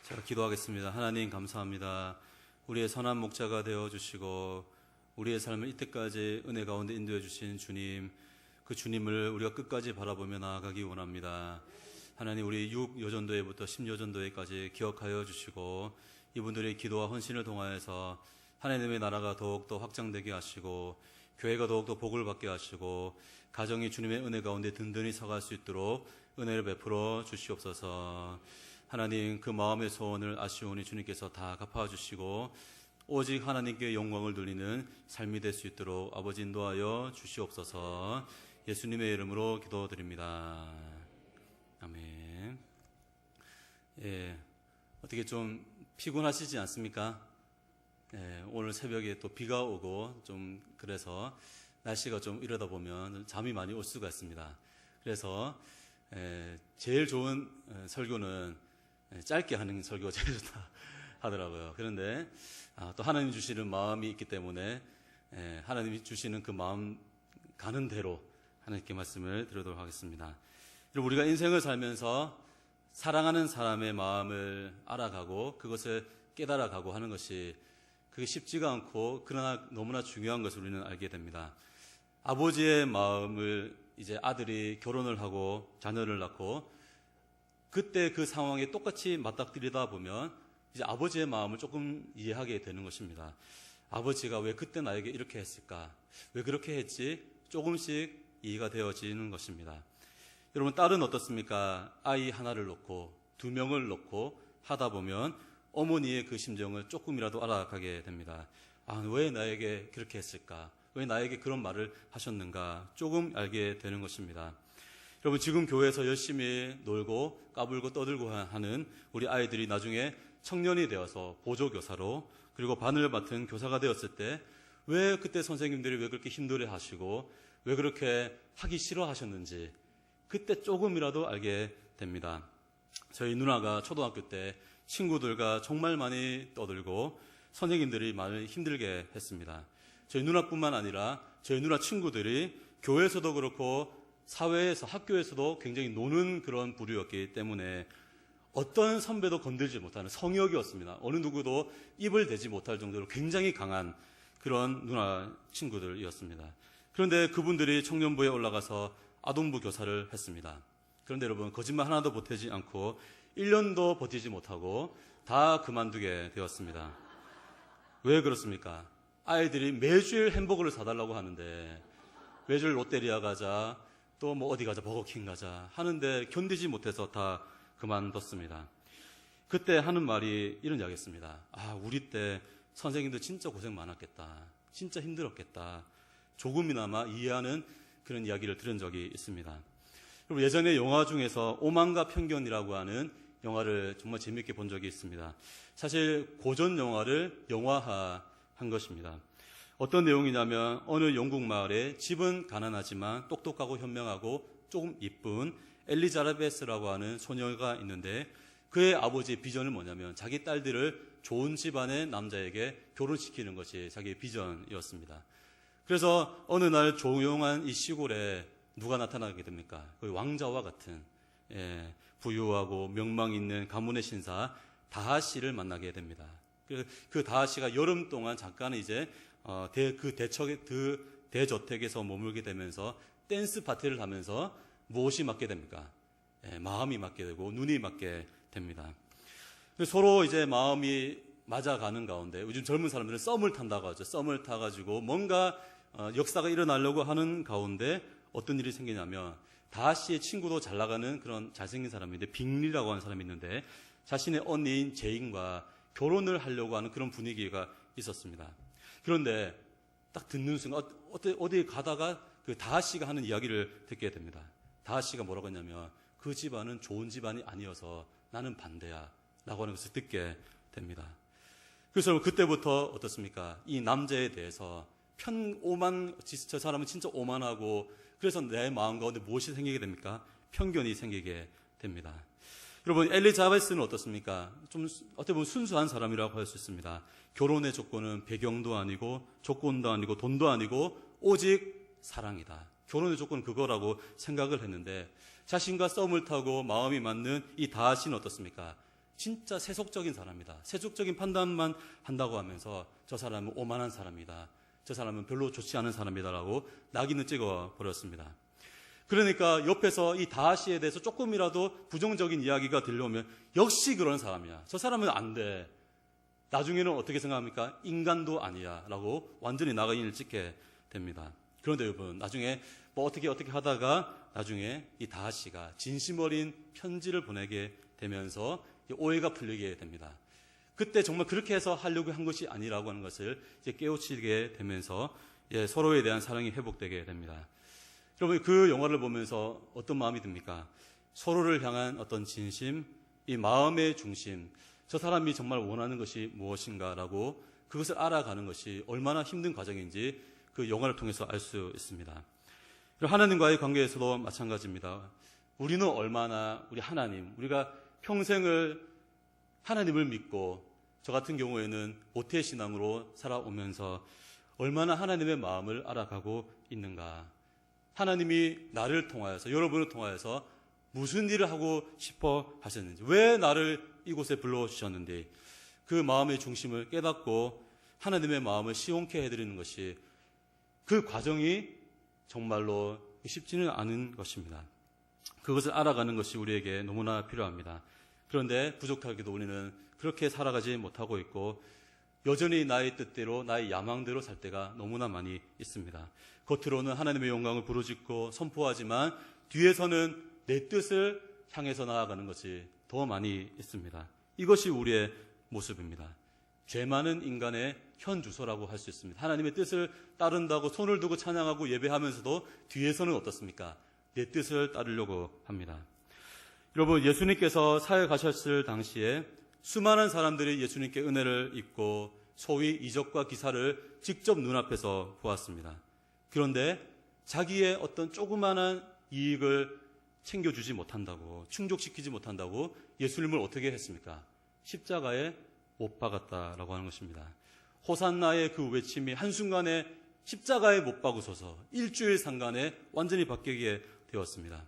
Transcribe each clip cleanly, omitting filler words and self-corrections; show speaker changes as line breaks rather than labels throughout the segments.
제가 기도하겠습니다. 하나님 감사합니다. 우리의 선한 목자가 되어주시고 우리의 삶을 이때까지 은혜 가운데 인도해 주신 주님, 그 주님을 우리가 끝까지 바라보며 나아가기 원합니다. 하나님, 우리 6여전도회부터 10여전도회까지 기억하여 주시고 이분들의 기도와 헌신을 통하여서 하나님의 나라가 더욱더 확장되게 하시고 교회가 더욱더 복을 받게 하시고 가정이 주님의 은혜 가운데 든든히 서갈 수 있도록 은혜를 베풀어 주시옵소서. 하나님, 그 마음의 소원을 아시오니 주님께서 다 갚아주시고 오직 하나님께 영광을 돌리는 삶이 될 수 있도록 아버지 인도하여 주시옵소서. 예수님의 이름으로 기도드립니다. 아멘. 어떻게 좀 피곤하시지 않습니까? 오늘 새벽에 또 비가 오고 좀 그래서 날씨가 좀 이러다 보면 잠이 많이 올 수가 있습니다. 그래서 제일 좋은 설교는 짧게 하는 설교가 제일 좋다 하더라고요. 그런데 또 하나님 주시는 마음이 있기 때문에 하나님이 주시는 그 마음 가는 대로 하나님께 말씀을 드리도록 하겠습니다. 우리가 인생을 살면서 사랑하는 사람의 마음을 알아가고 그것을 깨달아가고 하는 것이 그게 쉽지가 않고 그러나 너무나 중요한 것을 우리는 알게 됩니다. 아버지의 마음을 이제 아들이 결혼을 하고 자녀를 낳고 그때 그 상황에 똑같이 맞닥뜨리다 보면 이제 아버지의 마음을 조금 이해하게 되는 것입니다. 아버지가 왜 그때 나에게 이렇게 했을까? 왜 그렇게 했지? 조금씩 이해가 되어지는 것입니다. 여러분, 딸은 어떻습니까? 아이 하나를 놓고 2명을 놓고 하다 보면 어머니의 그 심정을 조금이라도 알아가게 됩니다. 왜 나에게 그렇게 했을까? 왜 나에게 그런 말을 하셨는가? 조금 알게 되는 것입니다. 여러분, 지금 교회에서 열심히 놀고 까불고 떠들고 하는 우리 아이들이 나중에 청년이 되어서 보조교사로 그리고 반을 맡은 교사가 되었을 때 왜 그때 선생님들이 왜 그렇게 힘들어 하시고 왜 그렇게 하기 싫어 하셨는지 그때 조금이라도 알게 됩니다. 저희 누나가 초등학교 때 친구들과 정말 많이 떠들고 선생님들이 많이 힘들게 했습니다. 저희 누나뿐만 아니라 저희 누나 친구들이 교회에서도 그렇고 사회에서 학교에서도 굉장히 노는 그런 부류였기 때문에 어떤 선배도 건들지 못하는 성역이었습니다. 어느 누구도 입을 대지 못할 정도로 굉장히 강한 그런 누나 친구들이었습니다. 그런데 그분들이 청년부에 올라가서 아동부 교사를 했습니다. 그런데 여러분, 거짓말 하나도 보태지 않고 1년도 버티지 못하고 다 그만두게 되었습니다. 왜 그렇습니까? 아이들이 매주일 햄버거를 사달라고 하는데 매주일 롯데리아 가자, 또 뭐 어디 가자, 버거킹 가자 하는데 견디지 못해서 다 그만뒀습니다. 그때 하는 말이 이런 이야기였습니다. 우리 때 선생님도 진짜 고생 많았겠다. 진짜 힘들었겠다. 조금이나마 이해하는 그런 이야기를 들은 적이 있습니다. 그리고 예전에 영화 중에서 오만과 편견이라고 하는 영화를 정말 재미있게 본 적이 있습니다. 사실 고전 영화를 영화화한 것입니다. 어떤 내용이냐면 어느 영국 마을에 집은 가난하지만 똑똑하고 현명하고 조금 이쁜 엘리자베스라고 하는 소녀가 있는데 그의 아버지의 비전은 뭐냐면 자기 딸들을 좋은 집안의 남자에게 결혼시키는 것이 자기의 비전이었습니다. 그래서 어느 날 조용한 이 시골에 누가 나타나게 됩니까? 거의 왕자와 같은 부유하고 명망 있는 가문의 신사 다하씨를 만나게 됩니다. 그 다하씨가 여름 동안 잠깐 이제 그 대저택에서 머물게 되면서 댄스 파티를 하면서 무엇이 맞게 됩니까? 마음이 맞게 되고 눈이 맞게 됩니다. 서로 이제 마음이 맞아가는 가운데 요즘 젊은 사람들은 썸을 탄다고 하죠. 썸을 타가지고 뭔가 역사가 일어나려고 하는 가운데 어떤 일이 생기냐면 다하씨의 친구도 잘 나가는 그런 잘생긴 사람인데 빅리라고 하는 사람이 있는데 자신의 언니인 제인과 결혼을 하려고 하는 그런 분위기가 있었습니다. 그런데 딱 듣는 순간 어디 가다가 그 다하씨가 하는 이야기를 듣게 됩니다. 다하씨가 뭐라고 했냐면 그 집안은 좋은 집안이 아니어서 나는 반대야 라고 하는 것을 듣게 됩니다. 그래서 그때부터 어떻습니까? 이 남자에 대해서 저 사람은 진짜 오만하고 그래서 내 마음 가운데 무엇이 생기게 됩니까? 편견이 생기게 됩니다. 여러분, 엘리자베스는 어떻습니까? 좀 어떻게 보면 순수한 사람이라고 할 수 있습니다. 결혼의 조건은 배경도 아니고 조건도 아니고 돈도 아니고 오직 사랑이다. 결혼의 조건은 그거라고 생각을 했는데 자신과 썸을 타고 마음이 맞는 이 다하씨는 어떻습니까? 진짜 세속적인 사람이다. 세속적인 판단만 한다고 하면서 저 사람은 오만한 사람이다. 저 사람은 별로 좋지 않은 사람이다라고 낙인을 찍어버렸습니다. 그러니까 옆에서 이 다하시에 대해서 조금이라도 부정적인 이야기가 들려오면 역시 그런 사람이야. 저 사람은 안 돼. 나중에는 어떻게 생각합니까? 인간도 아니야 라고 완전히 낙인을 찍게 됩니다. 그런데 여러분, 나중에 뭐 어떻게 하다가 나중에 이 다하시가 진심 어린 편지를 보내게 되면서 오해가 풀리게 됩니다. 그때 정말 그렇게 해서 하려고 한 것이 아니라고 하는 것을 이제 깨우치게 되면서 서로에 대한 사랑이 회복되게 됩니다. 여러분, 그 영화를 보면서 어떤 마음이 듭니까? 서로를 향한 어떤 진심, 이 마음의 중심, 저 사람이 정말 원하는 것이 무엇인가라고 그것을 알아가는 것이 얼마나 힘든 과정인지 그 영화를 통해서 알 수 있습니다. 하나님과의 관계에서도 마찬가지입니다. 우리는 얼마나 우리가 평생을 하나님을 믿고 저 같은 경우에는 모태신앙으로 살아오면서 얼마나 하나님의 마음을 알아가고 있는가. 하나님이 나를 통하여서, 여러분을 통하여서 무슨 일을 하고 싶어 하셨는지, 왜 나를 이곳에 불러주셨는지 그 마음의 중심을 깨닫고 하나님의 마음을 시원케 해드리는 것이, 그 과정이 정말로 쉽지는 않은 것입니다. 그것을 알아가는 것이 우리에게 너무나 필요합니다. 그런데 부족하게도 우리는 그렇게 살아가지 못하고 있고 여전히 나의 뜻대로, 나의 야망대로 살 때가 너무나 많이 있습니다. 겉으로는 하나님의 영광을 부르짖고 선포하지만 뒤에서는 내 뜻을 향해서 나아가는 것이 더 많이 있습니다. 이것이 우리의 모습입니다. 죄 많은 인간의 현주소라고 할 수 있습니다. 하나님의 뜻을 따른다고 손을 두고 찬양하고 예배하면서도 뒤에서는 어떻습니까? 내 뜻을 따르려고 합니다. 여러분, 예수님께서 사역하셨을 당시에 수많은 사람들이 예수님께 은혜를 입고 소위 이적과 기사를 직접 눈앞에서 보았습니다. 그런데 자기의 어떤 조그마한 이익을 챙겨주지 못한다고, 충족시키지 못한다고 예수님을 어떻게 했습니까? 십자가에 못 박았다라고 하는 것입니다. 호산나의 그 외침이 한순간에 십자가에 못 박으소서, 일주일 상간에 완전히 바뀌게 되었습니다.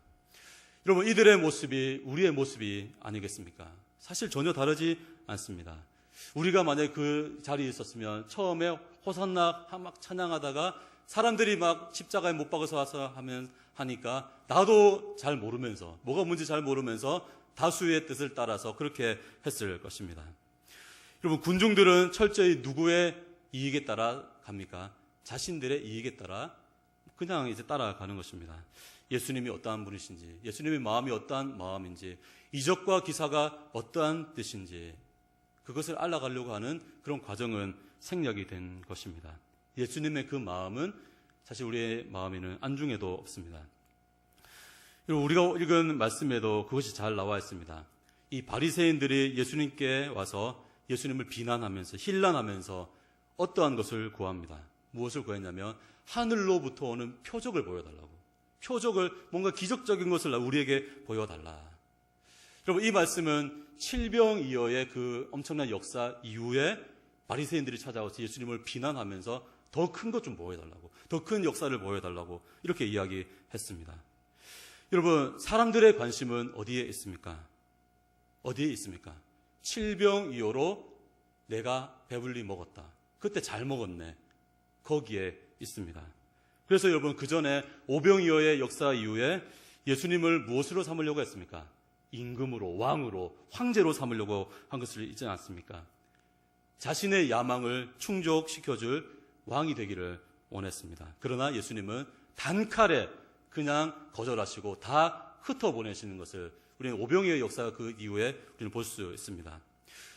여러분, 이들의 모습이 우리의 모습이 아니겠습니까? 사실 전혀 다르지 않습니다. 우리가 만약에 그 자리에 있었으면 처음에 호산나 막 찬양하다가 사람들이 막 십자가에 못 박아서 와서 하니까 나도 잘 모르면서, 뭐가 뭔지 잘 모르면서 다수의 뜻을 따라서 그렇게 했을 것입니다. 여러분, 군중들은 철저히 누구의 이익에 따라 갑니까? 자신들의 이익에 따라 그냥 이제 따라가는 것입니다. 예수님이 어떠한 분이신지, 예수님의 마음이 어떠한 마음인지, 이적과 기사가 어떠한 뜻인지 그것을 알아가려고 하는 그런 과정은 생략이 된 것입니다. 예수님의 그 마음은 사실 우리의 마음에는 안중에도 없습니다. 우리가 읽은 말씀에도 그것이 잘 나와 있습니다. 이 바리새인들이 예수님께 와서 예수님을 비난하면서 힐난하면서 어떠한 것을 구합니다. 무엇을 구했냐면 하늘로부터 오는 표적을 보여달라고. 표적을, 뭔가 기적적인 것을 우리에게 보여달라. 여러분, 이 말씀은 칠병이어의 그 엄청난 역사 이후에 바리새인들이 찾아와서 예수님을 비난하면서 더 큰 것 좀 보여달라고, 더 큰 역사를 보여달라고 이렇게 이야기했습니다. 여러분, 사람들의 관심은 어디에 있습니까? 어디에 있습니까? 칠병이어로 내가 배불리 먹었다. 그때 잘 먹었네. 거기에 있습니다. 그래서 여러분, 그 전에 오병이어의 역사 이후에 예수님을 무엇으로 삼으려고 했습니까? 임금으로, 왕으로, 황제로 삼으려고 한 것을 잊지 않습니까? 자신의 야망을 충족시켜줄 왕이 되기를 원했습니다. 그러나 예수님은 단칼에 그냥 거절하시고 다 흩어보내시는 것을 우리는 오병이어의 역사 그 이후에 우리는 볼 수 있습니다.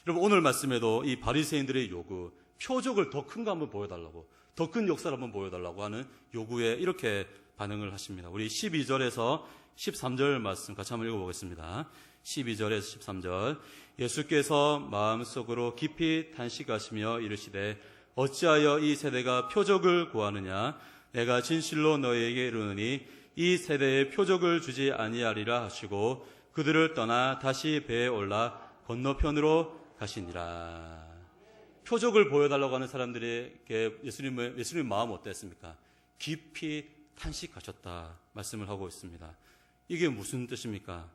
여러분, 오늘 말씀에도 이 바리새인들의 요구, 표적을 더 큰 거 한번 보여달라고, 더 큰 역사를 한번 보여달라고 하는 요구에 이렇게 반응을 하십니다. 우리 12절에서 13절 말씀 같이 한번 읽어보겠습니다. 12절에서 13절. 예수께서 마음속으로 깊이 탄식하시며 이르시되 어찌하여 이 세대가 표적을 구하느냐? 내가 진실로 너희에게 이르노니 이 세대에 표적을 주지 아니하리라 하시고 그들을 떠나 다시 배에 올라 건너편으로 가시니라. 표적을 보여달라고 하는 사람들에게 예수님의 마음은 어땠습니까? 깊이 탄식하셨다 말씀을 하고 있습니다. 이게 무슨 뜻입니까?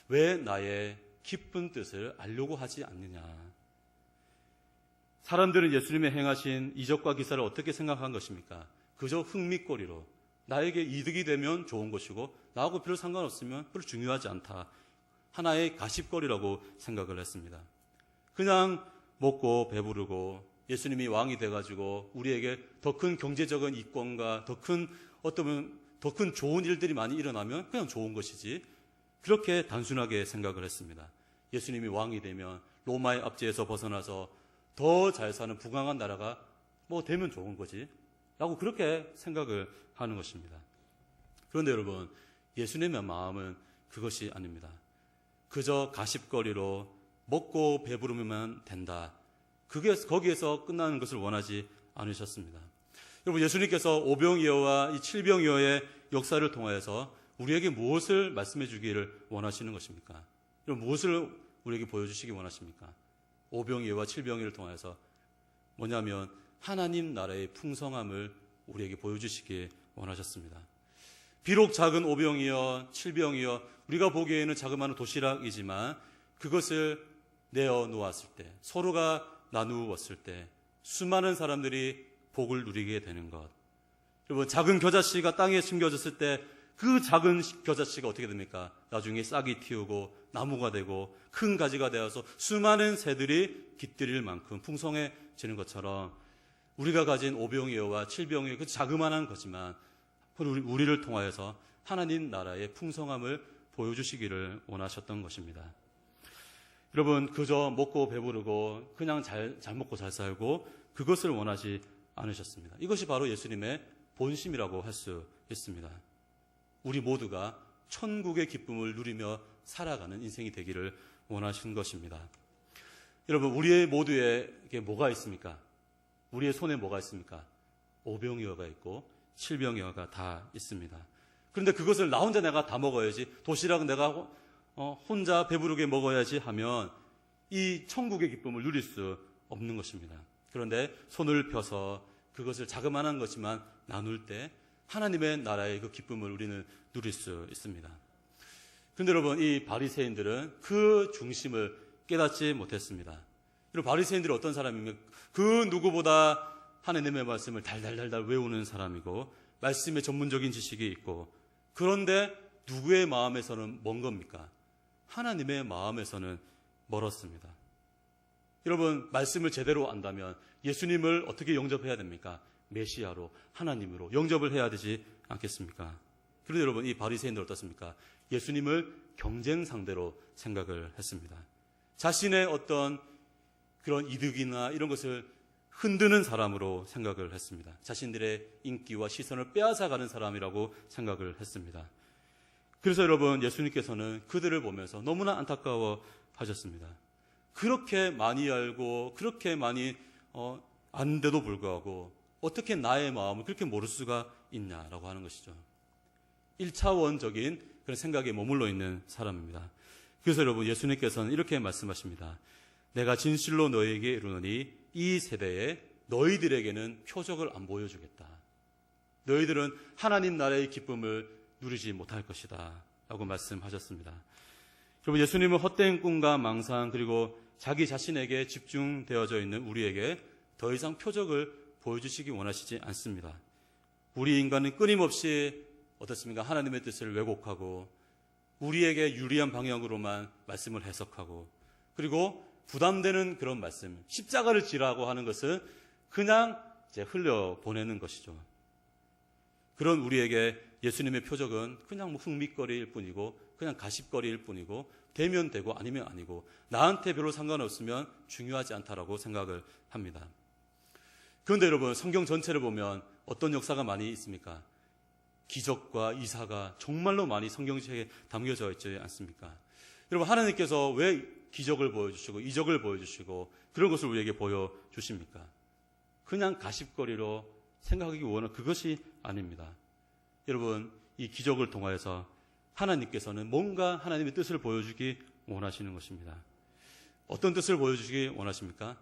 왜 나의 깊은 뜻을 알려고 하지 않느냐. 사람들은 예수님의 행하신 이적과 기사를 어떻게 생각한 것입니까? 그저 흥미거리로 나에게 이득이 되면 좋은 것이고 나하고 별로 상관없으면 별로 중요하지 않다. 하나의 가십거리라고 생각을 했습니다. 그냥 먹고 배부르고 예수님이 왕이 돼가지고 우리에게 더 큰 경제적인 이권과 더 큰 좋은 일들이 많이 일어나면 그냥 좋은 것이지, 그렇게 단순하게 생각을 했습니다. 예수님이 왕이 되면 로마의 압제에서 벗어나서 더 잘 사는 부강한 나라가 뭐 되면 좋은 거지 라고 그렇게 생각을 하는 것입니다. 그런데 여러분, 예수님의 마음은 그것이 아닙니다. 그저 가십거리로 먹고 배부르면 된다, 거기에서 끝나는 것을 원하지 않으셨습니다. 여러분, 예수님께서 오병이어와 이 칠병이어의 역사를 통하여서 우리에게 무엇을 말씀해 주기를 원하시는 것입니까? 여러분, 무엇을 우리에게 보여주시기 원하십니까? 오병이어와 칠병이어를 통해서 뭐냐면 하나님 나라의 풍성함을 우리에게 보여주시기 원하셨습니다. 비록 작은 오병이어, 칠병이어, 우리가 보기에는 자그마한 도시락이지만 그것을 내어 놓았을 때, 서로가 나누었을 때 수많은 사람들이 복을 누리게 되는 것. 여러분, 작은 겨자씨가 땅에 심겨졌을 때 그 작은 겨자씨가 어떻게 됩니까? 나중에 싹이 틔우고 나무가 되고 큰 가지가 되어서 수많은 새들이 깃들일 만큼 풍성해지는 것처럼 우리가 가진 오병이어와 칠병이어, 그 자그마한 거지만 우리를 통하여서 하나님 나라의 풍성함을 보여주시기를 원하셨던 것입니다. 여러분, 그저 먹고 배부르고 그냥 잘 먹고 잘 살고 그것을 원하지 않으셨습니다. 이것이 바로 예수님의 본심이라고 할 수 있습니다. 우리 모두가 천국의 기쁨을 누리며 살아가는 인생이 되기를 원하신 것입니다. 여러분, 우리 모두에게 뭐가 있습니까? 우리의 손에 뭐가 있습니까? 오병이어가 있고 칠병이어가 다 있습니다. 그런데 그것을 나 혼자 내가 다 먹어야지, 도시락은 내가 혼자 배부르게 먹어야지 하면 이 천국의 기쁨을 누릴 수 없는 것입니다. 그런데 손을 펴서 그것을 자그마한 것이지만 나눌 때 하나님의 나라의 그 기쁨을 우리는 누릴 수 있습니다. 그런데 여러분, 이 바리새인들은 그 중심을 깨닫지 못했습니다. 여러분, 바리새인들이 어떤 사람입니까? 그 누구보다 하나님의 말씀을 달달달달 외우는 사람이고 말씀의 전문적인 지식이 있고, 그런데 누구의 마음에서는 먼 겁니까? 하나님의 마음에서는 멀었습니다. 여러분, 말씀을 제대로 안다면 예수님을 어떻게 영접해야 됩니까? 메시아로, 하나님으로 영접을 해야 되지 않겠습니까? 그런데 여러분, 이 바리새인들 어떻습니까? 예수님을 경쟁 상대로 생각을 했습니다. 자신의 어떤 그런 이득이나 이런 것을 흔드는 사람으로 생각을 했습니다. 자신들의 인기와 시선을 빼앗아가는 사람이라고 생각을 했습니다. 그래서 여러분, 예수님께서는 그들을 보면서 너무나 안타까워 하셨습니다. 그렇게 많이 알고 그렇게 많이 아는데도 불구하고 어떻게 나의 마음을 그렇게 모를 수가 있냐라고 하는 것이죠. 1차원적인 그런 생각에 머물러 있는 사람입니다. 그래서 여러분, 예수님께서는 이렇게 말씀하십니다. 내가 진실로 너희에게 이르노니 이 세대에 너희들에게는 표적을 안 보여주겠다. 너희들은 하나님 나라의 기쁨을 누리지 못할 것이다 라고 말씀하셨습니다. 여러분, 예수님은 헛된 꿈과 망상 그리고 자기 자신에게 집중되어져 있는 우리에게 더 이상 표적을 보여주시기 원하시지 않습니다. 우리 인간은 끊임없이 어떻습니까? 하나님의 뜻을 왜곡하고 우리에게 유리한 방향으로만 말씀을 해석하고, 그리고 부담되는 그런 말씀, 십자가를 지라고 하는 것은 그냥 흘려보내는 것이죠. 그런 우리에게 예수님의 표적은 그냥 흥미거리일 뿐이고 그냥 가십거리일 뿐이고 되면 되고 아니면 아니고 나한테 별로 상관없으면 중요하지 않다라고 생각을 합니다. 그런데 여러분, 성경 전체를 보면 어떤 역사가 많이 있습니까? 기적과 이사가 정말로 많이 성경책에 담겨져 있지 않습니까? 여러분, 하나님께서 왜 기적을 보여주시고 이적을 보여주시고 그런 것을 우리에게 보여주십니까? 그냥 가십거리로 생각하기 원하는 그것이 아닙니다. 여러분, 이 기적을 통하여서 하나님께서는 뭔가 하나님의 뜻을 보여주기 원하시는 것입니다. 어떤 뜻을 보여주시기 원하십니까?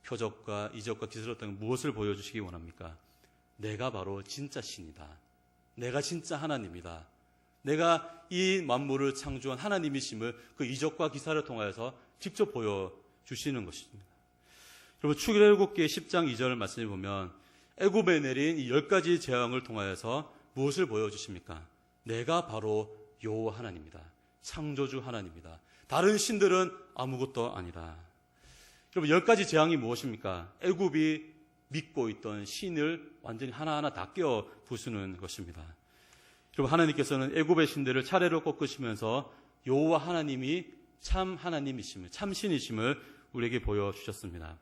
표적과 이적과 기술 어떤 무엇을 보여주시기 원합니까? 내가 바로 진짜 신이다. 내가 진짜 하나님이다. 내가 이 만물을 창조한 하나님이심을 그 이적과 기사를 통하여서 직접 보여주시는 것입니다. 여러분, 출애굽기 10장 2절 말씀을 보면 애굽에 내린 이 10가지 재앙을 통하여서 무엇을 보여주십니까? 내가 바로 여호와 하나님이다. 창조주 하나님이다. 다른 신들은 아무것도 아니라. 여러분, 10가지 재앙이 무엇입니까? 애굽이 믿고 있던 신을 완전히 하나하나 다 깨어 부수는 것입니다. 여러분, 하나님께서는 애굽의 신들을 차례로 꺾으시면서 여호와 하나님이 참 하나님이심을, 참 신이심을 우리에게 보여주셨습니다.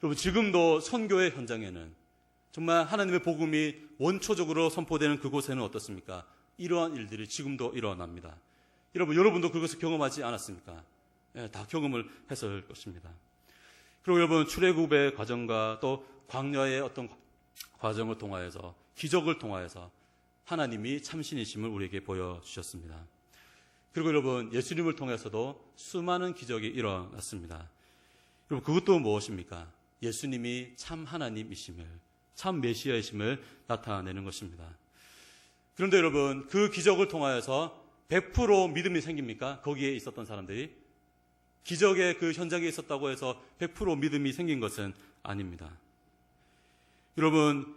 여러분, 지금도 선교의 현장에는 정말 하나님의 복음이 원초적으로 선포되는 그곳에는 어떻습니까? 이러한 일들이 지금도 일어납니다. 여러분도 그것을 경험하지 않았습니까? 예, 다 경험을 했을 것입니다. 그리고 여러분, 출애굽의 과정과 또 광야의 어떤 과정을 통하여서, 기적을 통하여서 하나님이 참신이심을 우리에게 보여주셨습니다. 그리고 여러분, 예수님을 통해서도 수많은 기적이 일어났습니다. 여러분, 그것도 무엇입니까? 예수님이 참 하나님이심을, 참 메시아이심을 나타내는 것입니다. 그런데 여러분, 그 기적을 통하여서 100% 믿음이 생깁니까? 거기에 있었던 사람들이? 기적의 그 현장에 있었다고 해서 100% 믿음이 생긴 것은 아닙니다. 여러분,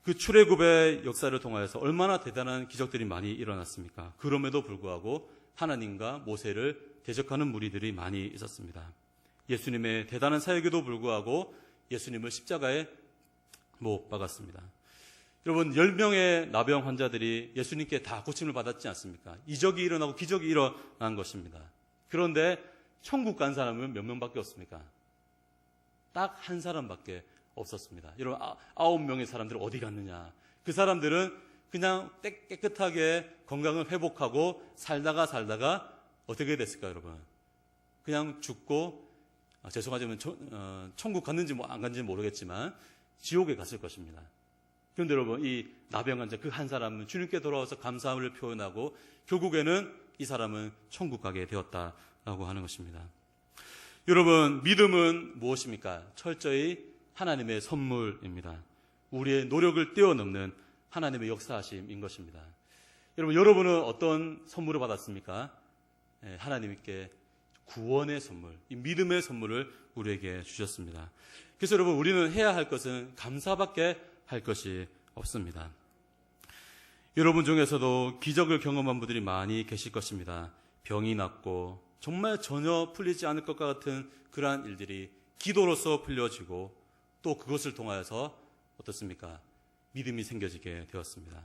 그 출애굽의 역사를 통하여서 얼마나 대단한 기적들이 많이 일어났습니까? 그럼에도 불구하고 하나님과 모세를 대적하는 무리들이 많이 있었습니다. 예수님의 대단한 사역에도 불구하고 예수님을 십자가에 못 박았습니다. 여러분, 10명의 나병 환자들이 예수님께 다 고침을 받았지 않습니까? 이적이 일어나고 기적이 일어난 것입니다. 그런데 천국 간 사람은 몇 명밖에 없습니까? 딱 한 사람밖에 없었습니다. 여러분, 9명의 사람들은 어디 갔느냐? 그 사람들은 그냥 깨끗하게 건강을 회복하고 살다가 어떻게 됐을까요, 여러분? 그냥 죽고, 죄송하지만 천국 갔는지 안 갔는지 모르겠지만 지옥에 갔을 것입니다. 그런데 여러분, 이 나병 환자 그 한 사람은 주님께 돌아와서 감사함을 표현하고 결국에는 이 사람은 천국 가게 되었다라고 하는 것입니다. 여러분, 믿음은 무엇입니까? 철저히 하나님의 선물입니다. 우리의 노력을 뛰어넘는 하나님의 역사하심인 것입니다. 여러분은 어떤 선물을 받았습니까? 하나님께 구원의 선물, 이 믿음의 선물을 우리에게 주셨습니다. 그래서 여러분, 우리는 해야 할 것은 감사밖에 할 것이 없습니다. 여러분 중에서도 기적을 경험한 분들이 많이 계실 것입니다. 병이 낫고 정말 전혀 풀리지 않을 것 같은 그러한 일들이 기도로서 풀려지고 또 그것을 통하여서 어떻습니까? 믿음이 생겨지게 되었습니다.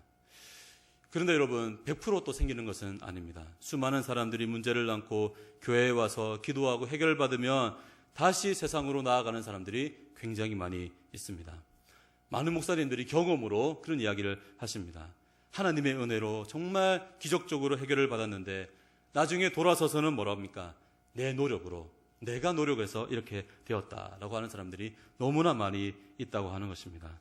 그런데 여러분, 100% 생기는 것은 아닙니다. 수많은 사람들이 문제를 안고 교회에 와서 기도하고 해결받으면 다시 세상으로 나아가는 사람들이 굉장히 많이 있습니다. 많은 목사님들이 경험으로 그런 이야기를 하십니다. 하나님의 은혜로 정말 기적적으로 해결을 받았는데 나중에 돌아서서는 뭐라 합니까? 내 노력으로, 내가 노력해서 이렇게 되었다라고 하는 사람들이 너무나 많이 있다고 하는 것입니다.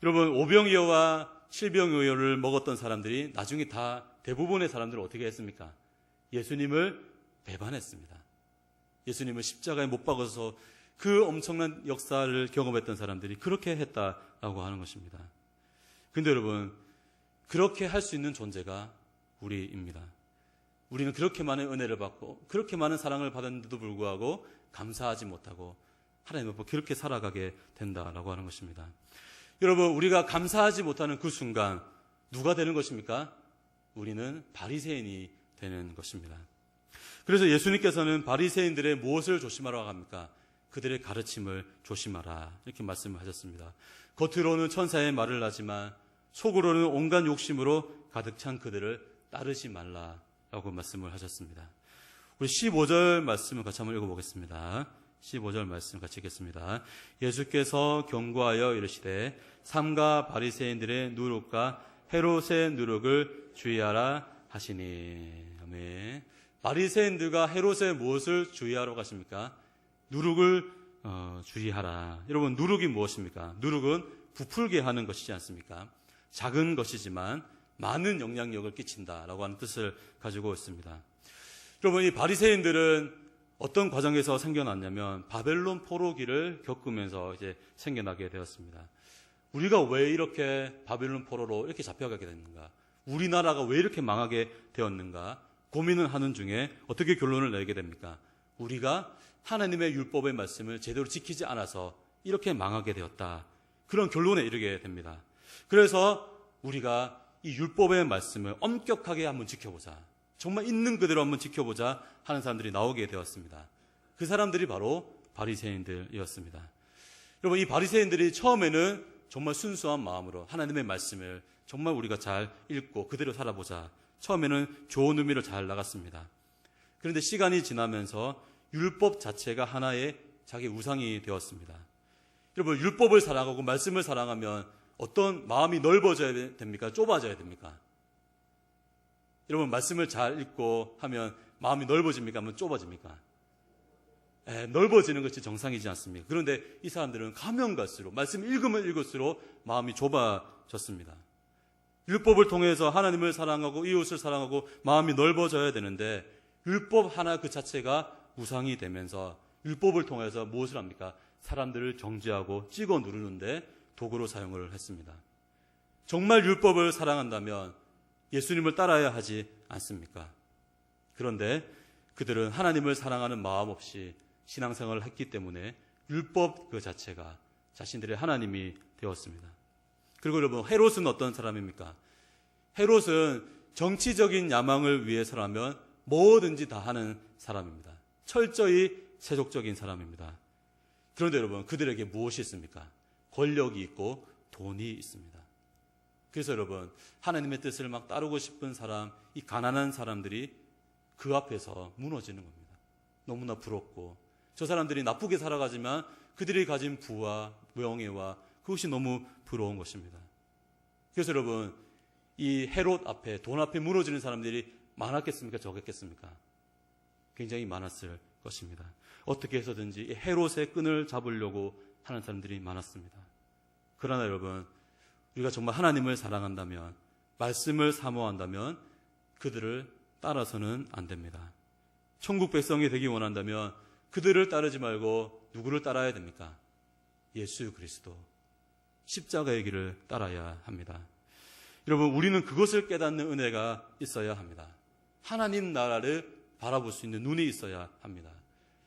여러분, 오병이어와 칠병이어를 먹었던 사람들이 나중에 다 대부분의 사람들은 어떻게 했습니까? 예수님을 배반했습니다. 예수님을 십자가에 못 박아서 그 엄청난 역사를 경험했던 사람들이 그렇게 했다라고 하는 것입니다. 그런데 여러분, 그렇게 할 수 있는 존재가 우리입니다. 우리는 그렇게 많은 은혜를 받고 그렇게 많은 사랑을 받았는데도 불구하고 감사하지 못하고 하나님 앞에 그렇게 살아가게 된다라고 하는 것입니다. 여러분, 우리가 감사하지 못하는 그 순간 누가 되는 것입니까? 우리는 바리새인이 되는 것입니다. 그래서 예수님께서는 바리새인들의 무엇을 조심하라고 합니까? 그들의 가르침을 조심하라, 이렇게 말씀을 하셨습니다. 겉으로는 천사의 말을 하지만 속으로는 온갖 욕심으로 가득 찬 그들을 따르지 말라라고 말씀을 하셨습니다. 우리 15절 말씀을 같이 한번 읽어보겠습니다. 15절 말씀 같이 읽겠습니다. 예수께서 경고하여 이르시되 삼가 바리새인들의 누룩과 헤롯의 누룩을 주의하라 하시니. 아멘. 바리새인들과 헤롯의 무엇을 주의하라고 하십니까? 누룩을 주의하라. 여러분, 누룩이 무엇입니까? 누룩은 부풀게 하는 것이지 않습니까? 작은 것이지만 많은 영향력을 끼친다라고 하는 뜻을 가지고 있습니다. 여러분, 이 바리새인들은 어떤 과정에서 생겨났냐면 바벨론 포로기를 겪으면서 이제 생겨나게 되었습니다. 우리가 왜 이렇게 바벨론 포로로 이렇게 잡혀가게 됐는가? 우리나라가 왜 이렇게 망하게 되었는가 고민을 하는 중에 어떻게 결론을 내게 됩니까? 우리가 하나님의 율법의 말씀을 제대로 지키지 않아서 이렇게 망하게 되었다. 그런 결론에 이르게 됩니다. 그래서 우리가 이 율법의 말씀을 엄격하게 한번 지켜보자. 정말 있는 그대로 한번 지켜보자 하는 사람들이 나오게 되었습니다. 그 사람들이 바로 바리새인들이었습니다. 여러분, 이 바리새인들이 처음에는 정말 순수한 마음으로 하나님의 말씀을 정말 우리가 잘 읽고 그대로 살아보자. 처음에는 좋은 의미로 잘 나갔습니다. 그런데 시간이 지나면서 율법 자체가 하나의 자기 우상이 되었습니다. 여러분, 율법을 사랑하고 말씀을 사랑하면 어떤 마음이 넓어져야 됩니까? 좁아져야 됩니까? 여러분, 말씀을 잘 읽고 하면 마음이 넓어집니까? 아니면 좁아집니까? 넓어지는 것이 정상이지 않습니까? 그런데 이 사람들은 가면 갈수록, 말씀 읽으면 읽을수록 마음이 좁아졌습니다. 율법을 통해서 하나님을 사랑하고 이웃을 사랑하고 마음이 넓어져야 되는데 율법 하나 그 자체가 우상이 되면서 율법을 통해서 무엇을 합니까? 사람들을 정죄하고 찍어 누르는데 도구로 사용을 했습니다. 정말 율법을 사랑한다면 예수님을 따라야 하지 않습니까? 그런데 그들은 하나님을 사랑하는 마음 없이 신앙생활을 했기 때문에 율법 그 자체가 자신들의 하나님이 되었습니다. 그리고 여러분, 헤롯은 어떤 사람입니까? 헤롯은 정치적인 야망을 위해서라면 뭐든지 다 하는 사람입니다. 철저히 세속적인 사람입니다. 그런데 여러분, 그들에게 무엇이 있습니까? 권력이 있고 돈이 있습니다. 그래서 여러분, 하나님의 뜻을 막 따르고 싶은 사람, 이 가난한 사람들이 그 앞에서 무너지는 겁니다. 너무나 부럽고, 저 사람들이 나쁘게 살아가지만 그들이 가진 부와 명예와 그것이 너무 부러운 것입니다. 그래서 여러분, 이 헤롯 앞에, 돈 앞에 무너지는 사람들이 많았겠습니까? 적었겠습니까? 굉장히 많았을 것입니다. 어떻게 해서든지 이 헤롯의 끈을 잡으려고 하는 사람들이 많았습니다. 그러나 여러분, 우리가 정말 하나님을 사랑한다면, 말씀을 사모한다면 그들을 따라서는 안 됩니다. 천국 백성이 되기 원한다면 그들을 따르지 말고 누구를 따라야 됩니까? 예수 그리스도, 십자가의 길을 따라야 합니다. 여러분, 우리는 그것을 깨닫는 은혜가 있어야 합니다. 하나님 나라를 바라볼 수 있는 눈이 있어야 합니다.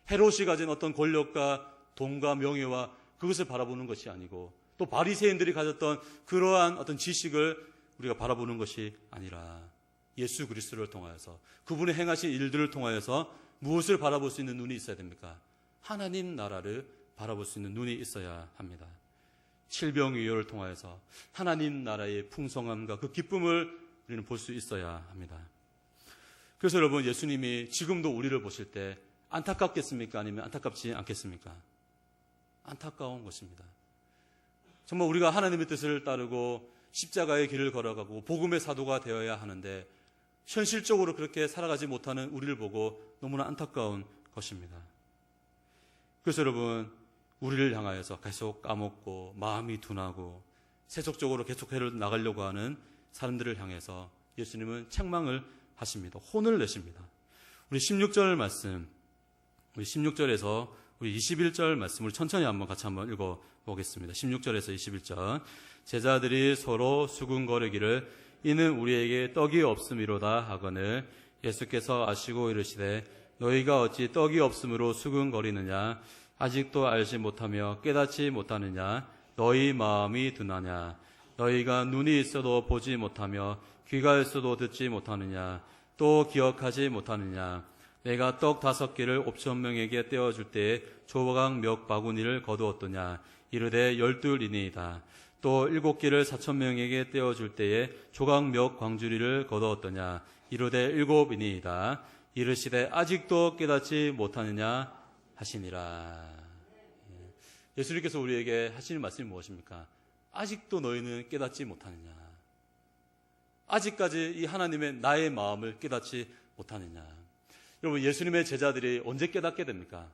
헤롯이 가진 어떤 권력과 돈과 명예와 그것을 바라보는 것이 아니고, 또 바리새인들이 가졌던 그러한 어떤 지식을 우리가 바라보는 것이 아니라 예수 그리스도를 통하여서, 그분의 행하신 일들을 통하여서 무엇을 바라볼 수 있는 눈이 있어야 됩니까? 하나님 나라를 바라볼 수 있는 눈이 있어야 합니다. 칠병유효를 통하여서 하나님 나라의 풍성함과 그 기쁨을 우리는 볼 수 있어야 합니다. 그래서 여러분, 예수님이 지금도 우리를 보실 때 안타깝겠습니까? 아니면 안타깝지 않겠습니까? 안타까운 것입니다. 정말 우리가 하나님의 뜻을 따르고 십자가의 길을 걸어가고 복음의 사도가 되어야 하는데 현실적으로 그렇게 살아가지 못하는 우리를 보고 너무나 안타까운 것입니다. 그래서 여러분, 우리를 향하여서 계속 까먹고 마음이 둔하고 세속적으로 계속 해를 나가려고 하는 사람들을 향해서 예수님은 책망을 하십니다. 혼을 내십니다. 우리 16절 말씀, 우리 16절에서 우리 21절 말씀을 천천히 한번 같이 한번 읽어보겠습니다. 16절에서 21절. 제자들이 서로 수군거리기를 이는 우리에게 떡이 없음이로다 하거늘 예수께서 아시고 이르시되 너희가 어찌 떡이 없음으로 수군거리느냐 아직도 알지 못하며 깨닫지 못하느냐 너희 마음이 둔하냐 너희가 눈이 있어도 보지 못하며 귀가 있어도 듣지 못하느냐 또 기억하지 못하느냐 내가 떡 5개를 5,000명에게 떼어줄 때에 조각 몇 바구니를 거두었더냐 이르되 12이니이다 또 7개를 4,000명에게 떼어줄 때에 조각 몇 광주리를 거두었더냐 이르되 7이니이다 이르시되 아직도 깨닫지 못하느냐 하시니라. 예수님께서 우리에게 하시는 말씀이 무엇입니까? 아직도 너희는 깨닫지 못하느냐, 아직까지 이 하나님의 나의 마음을 깨닫지 못하느냐. 여러분, 예수님의 제자들이 언제 깨닫게 됩니까?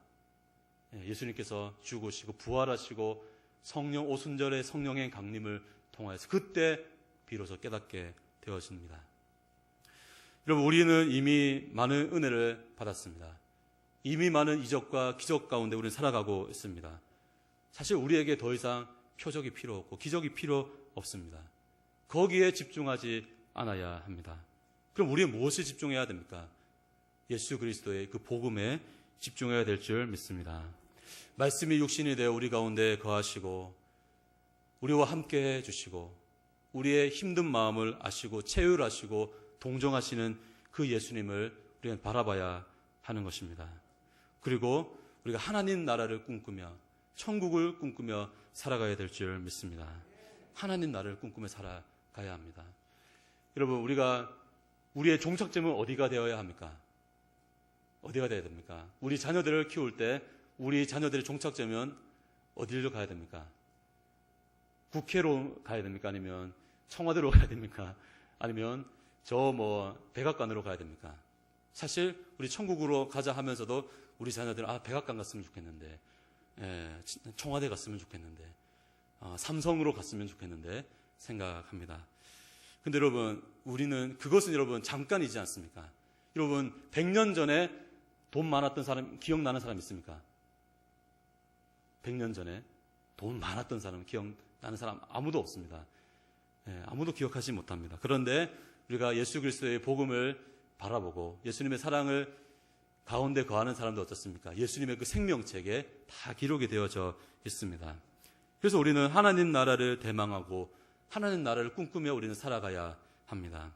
예수님께서 죽으시고 부활하시고 성령 오순절의 성령의 강림을 통하여서 그때 비로소 깨닫게 되어집니다. 여러분, 우리는 이미 많은 은혜를 받았습니다. 이미 많은 이적과 기적 가운데 우리는 살아가고 있습니다. 사실 우리에게 더 이상 표적이 필요 없고 기적이 필요 없습니다. 거기에 집중하지 않아야 합니다. 그럼 우리는 무엇에 집중해야 됩니까? 예수 그리스도의 그 복음에 집중해야 될 줄 믿습니다. 말씀이 육신이 되어 우리 가운데 거하시고 우리와 함께 해주시고 우리의 힘든 마음을 아시고 체휼하시고 동정하시는 그 예수님을 우리는 바라봐야 하는 것입니다. 그리고 우리가 하나님 나라를 꿈꾸며 천국을 꿈꾸며 살아가야 될 줄 믿습니다. 하나님 나라를 꿈꾸며 살아가야 합니다. 여러분, 우리가 우리의 종착점은 어디가 되어야 합니까? 어디가 되어야 됩니까? 우리 자녀들을 키울 때 우리 자녀들의 종착점은 어디로 가야 됩니까? 국회로 가야 됩니까? 아니면 청와대로 가야 됩니까? 아니면 백악관으로 가야 됩니까? 사실 우리 천국으로 가자 하면서도 우리 자녀들은 백악관 갔으면 좋겠는데, 청와대 갔으면 좋겠는데, 삼성으로 갔으면 좋겠는데 생각합니다. 근데 여러분, 그것은 여러분 잠깐이지 않습니까? 여러분, 100년 전에 돈 많았던 사람 기억나는 사람 있습니까? 100년 전에 돈 많았던 사람 기억나는 사람 아무도 없습니다. 아무도 기억하지 못합니다. 그런데 우리가 예수 그리스도의 복음을 바라보고 예수님의 사랑을 가운데 거하는 사람도 어떻습니까? 예수님의 그 생명책에 다 기록이 되어져 있습니다. 그래서 우리는 하나님 나라를 대망하고 하나님 나라를 꿈꾸며 우리는 살아가야 합니다.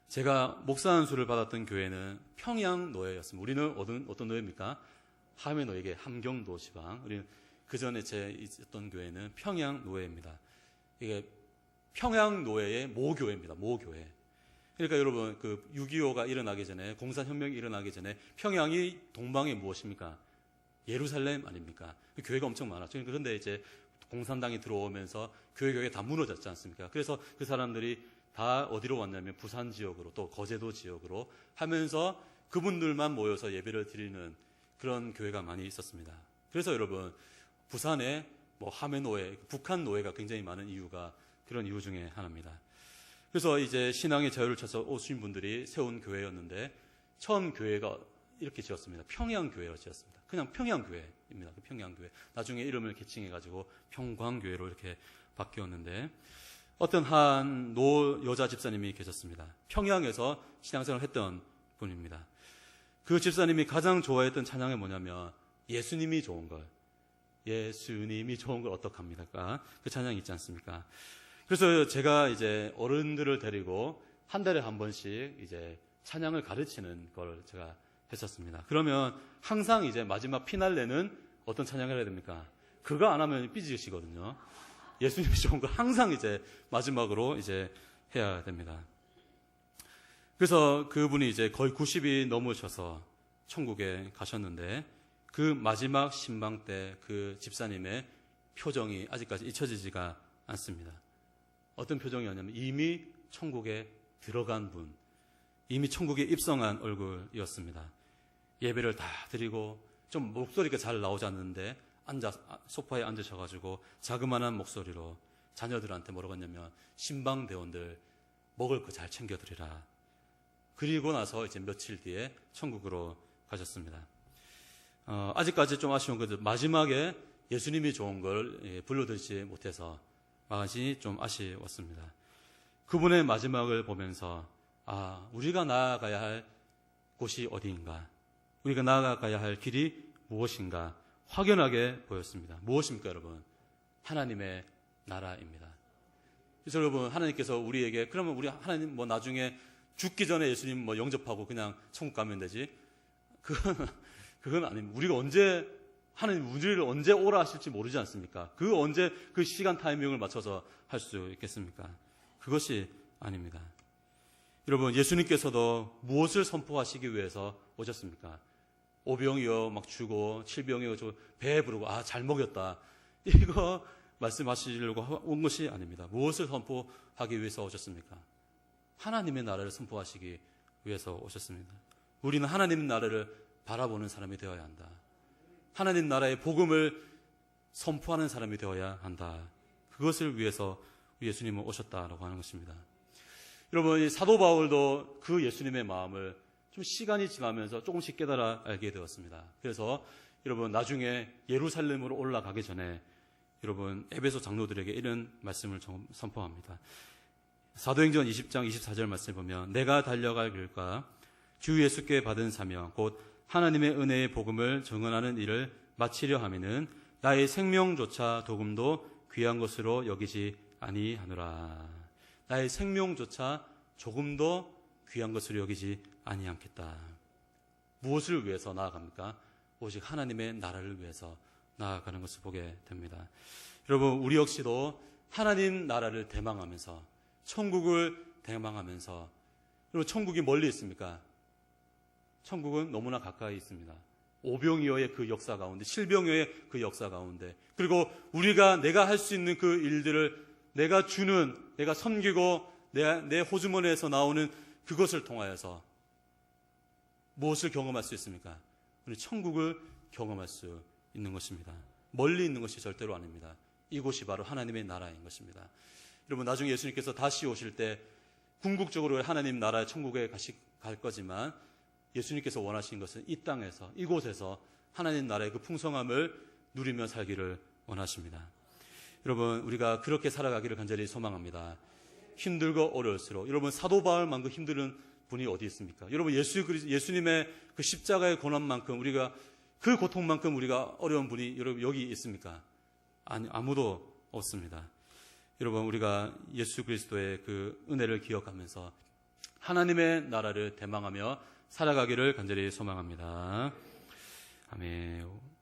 제가 목사 안수를 받았던 교회는 평양노예였습니다. 우리는 어떤 노예입니까? 함해노예계 함경도 지방. 우리는 그 전에 있었던 교회는 평양노예입니다. 이게 평양노예의 모교회입니다. 모교회. 그러니까 여러분, 그 6.25가 일어나기 전에, 공산혁명이 일어나기 전에 평양이 동방에 무엇입니까? 예루살렘 아닙니까? 교회가 엄청 많았죠. 그런데 이제 공산당이 들어오면서 교회가 다 무너졌지 않습니까? 그래서 그 사람들이 다 어디로 왔냐면 부산 지역으로 또 거제도 지역으로 하면서 그분들만 모여서 예배를 드리는 그런 교회가 많이 있었습니다. 그래서 여러분, 부산에 함해노예, 북한 노예가 굉장히 많은 이유가 그런 이유 중에 하나입니다. 그래서 이제 신앙의 자유를 찾아서 오신 분들이 세운 교회였는데 처음 교회가 이렇게 지었습니다. 평양교회로 지었습니다. 그냥 평양교회입니다. 그 평양교회. 나중에 이름을 개칭해가지고 평광교회로 이렇게 바뀌었는데 어떤 한 여자 집사님이 계셨습니다. 평양에서 신앙생활을 했던 분입니다. 그 집사님이 가장 좋아했던 찬양이 뭐냐면 예수님이 좋은 걸 어떡합니까? 그 찬양이 있지 않습니까? 그래서 제가 이제 어른들을 데리고 한 달에 한 번씩 이제 찬양을 가르치는 걸 제가 했었습니다. 그러면 항상 이제 마지막 피날레는 어떤 찬양을 해야 됩니까? 그거 안 하면 삐지시거든요. 예수님이 좋은 거 항상 이제 마지막으로 이제 해야 됩니다. 그래서 그분이 이제 거의 90이 넘으셔서 천국에 가셨는데 그 마지막 신방 때 그 집사님의 표정이 아직까지 잊혀지지가 않습니다. 어떤 표정이었냐면 이미 천국에 들어간 분, 이미 천국에 입성한 얼굴이었습니다. 예배를 다 드리고 좀 목소리가 잘 나오지 않는데 소파에 앉으셔가지고 자그마한 목소리로 자녀들한테 뭐라고 했냐면 신방대원들 먹을 거 잘 챙겨드리라. 그리고 나서 이제 며칠 뒤에 천국으로 가셨습니다. 아직까지 좀 아쉬운 것은 마지막에 예수님이 좋은 걸 불러드리지 못해서 마간신이 좀 아쉬웠습니다. 그분의 마지막을 보면서 우리가 나아가야 할 곳이 어디인가, 우리가 나아가야 할 길이 무엇인가 확연하게 보였습니다. 무엇입니까, 여러분? 하나님의 나라입니다. 그래서 여러분, 하나님께서 우리에게 그러면 우리 하나님 나중에 죽기 전에 예수님 영접하고 그냥 천국 가면 되지? 그건 아닙니다. 우리가 하나님 우리를 언제 오라 하실지 모르지 않습니까? 언제 그 시간 타이밍을 맞춰서 할 수 있겠습니까? 그것이 아닙니다. 여러분, 예수님께서도 무엇을 선포하시기 위해서 오셨습니까? 5병이요 막 주고 7병이요 주고 배 부르고 잘 먹였다. 이거 말씀하시려고 온 것이 아닙니다. 무엇을 선포하기 위해서 오셨습니까? 하나님의 나라를 선포하시기 위해서 오셨습니다. 우리는 하나님의 나라를 바라보는 사람이 되어야 한다. 하나님 나라의 복음을 선포하는 사람이 되어야 한다. 그것을 위해서 예수님은 오셨다라고 하는 것입니다. 여러분, 이 사도 바울도 그 예수님의 마음을 좀 시간이 지나면서 조금씩 깨달아 알게 되었습니다. 그래서 여러분, 나중에 예루살렘으로 올라가기 전에 여러분 에베소 장로들에게 이런 말씀을 선포합니다. 사도행전 20장 24절 말씀을 보면 내가 달려갈 길과 주 예수께 받은 사명 곧 하나님의 은혜의 복음을 증언하는 일을 마치려 하면은 나의 생명조차 조금도 귀한 것으로 여기지 아니하노라. 나의 생명조차 조금도 귀한 것으로 여기지 아니하겠다. 무엇을 위해서 나아갑니까? 오직 하나님의 나라를 위해서 나아가는 것을 보게 됩니다. 여러분, 우리 역시도 하나님 나라를 대망하면서 천국을 대망하면서, 여러분, 천국이 멀리 있습니까? 천국은 너무나 가까이 있습니다. 오병이어의 그 역사 가운데, 칠병이어의 그 역사 가운데, 그리고 내가 할 수 있는 그 일들을 내가 섬기고 내 호주머니에서 나오는 그것을 통하여서 무엇을 경험할 수 있습니까? 우리 천국을 경험할 수 있는 것입니다. 멀리 있는 것이 절대로 아닙니다. 이곳이 바로 하나님의 나라인 것입니다. 여러분, 나중에 예수님께서 다시 오실 때 궁극적으로 하나님 나라의 천국에 갈 거지만 예수님께서 원하신 것은 이 땅에서, 이곳에서 하나님 나라의 그 풍성함을 누리며 살기를 원하십니다. 여러분, 우리가 그렇게 살아가기를 간절히 소망합니다. 힘들고 어려울수록, 여러분, 사도 바울만큼 힘든 분이 어디 있습니까? 여러분, 예수님의 그 십자가의 고난만큼 그 고통만큼 우리가 어려운 분이 여러분 여기 있습니까? 아니, 아무도 없습니다. 여러분, 우리가 예수 그리스도의 그 은혜를 기억하면서 하나님의 나라를 대망하며 살아가기를 간절히 소망합니다. 아멘.